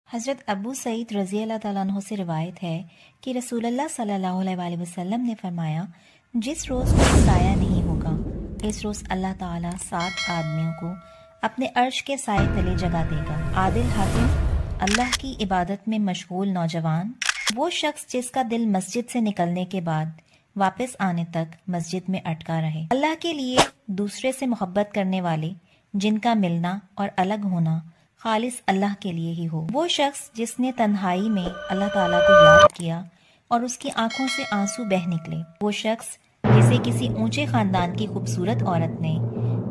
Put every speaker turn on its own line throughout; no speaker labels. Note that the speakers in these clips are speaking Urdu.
حضرت ابو سعید رضی اللہ تعالیٰ عنہ سے روایت ہے کہ رسول اللہ صلی اللہ علیہ وآلہ وسلم نے فرمایا، جس روز کوئی سایہ نہیں ہوگا اس روز اللہ تعالیٰ 7 آدمیوں کو اپنے عرش کے سائے تلے جگہ دے گا۔ عادل حاکم، اللہ کی عبادت میں مشغول نوجوان، وہ شخص جس کا دل مسجد سے نکلنے کے بعد واپس آنے تک مسجد میں اٹکا رہے، اللہ کے لیے دوسرے سے محبت کرنے والے جن کا ملنا اور الگ ہونا خالص اللہ کے لیے ہی ہو، وہ شخص جس نے تنہائی میں اللہ تعالیٰ کو یاد کیا اور اس کی آنکھوں سے آنسو بہہ نکلے، وہ شخص جسے کسی اونچے خاندان کی خوبصورت عورت نے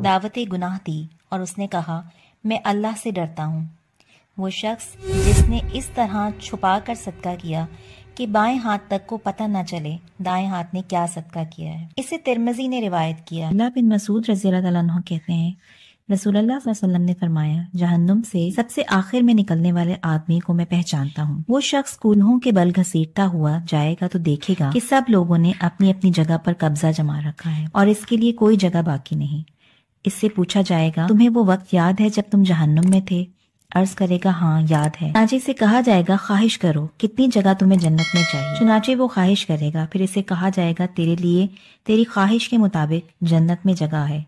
دعوت گناہ دی اور اس نے کہا میں اللہ سے ڈرتا ہوں، وہ شخص جس نے اس طرح چھپا کر صدقہ کیا کہ بائیں ہاتھ تک کو پتہ نہ چلے دائیں ہاتھ نے کیا صدقہ کیا ہے۔ اسے ترمذی نے روایت کیا۔ عبداللہ بن مسعود رضی اللہ تعالیٰ عنہ کہتے ہیں، رسول اللہ صلی اللہ علیہ وسلم نے فرمایا، جہنم سے سب سے آخر میں نکلنے والے آدمی کو میں پہچانتا ہوں، وہ شخص کولہوں کے بل گھسیٹتا ہوا جائے گا تو دیکھے گا کہ سب لوگوں نے اپنی اپنی جگہ پر قبضہ جما رکھا ہے اور اس کے لیے کوئی جگہ باقی نہیں۔ اس سے پوچھا جائے گا، تمہیں وہ وقت یاد ہے جب تم جہنم میں تھے؟ عرض کرے گا، ہاں یاد ہے۔ چنانچہ سے کہا جائے گا، خواہش کرو کتنی جگہ تمہیں جنت میں چاہیے؟ چنانچہ وہ خواہش کرے گا، پھر اسے کہا جائے گا، تیرے لیے تیری خواہش کے مطابق جنت میں جگہ ہے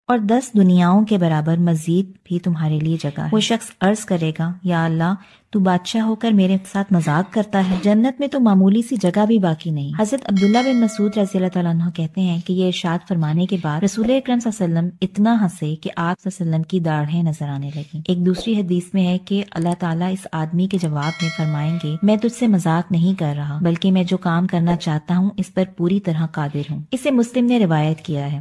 اور 10 دنیاؤں کے برابر مزید بھی تمہارے لیے جگہ ہے۔ وہ شخص عرض کرے گا، یا اللہ تو بادشاہ ہو کر میرے ساتھ مذاق کرتا ہے، جنت میں تو معمولی سی جگہ بھی باقی نہیں۔ حضرت عبداللہ بن مسعود رضی اللہ تعالیٰ عنہ کہتے ہیں کہ یہ ارشاد فرمانے کے بعد رسول اکرم صلی اللہ علیہ وسلم اتنا ہنسے کہ آپ صلی اللہ علیہ وسلم کی داڑھیں نظر آنے لگیں۔ ایک دوسری حدیث میں ہے کہ اللہ تعالیٰ اس آدمی کے جواب میں فرمائیں گے، میں تجھ سے مذاق نہیں کر رہا، بلکہ میں جو کام کرنا چاہتا ہوں اس پر پوری طرح قادر ہوں۔ اسے مسلم نے روایت کیا ہے۔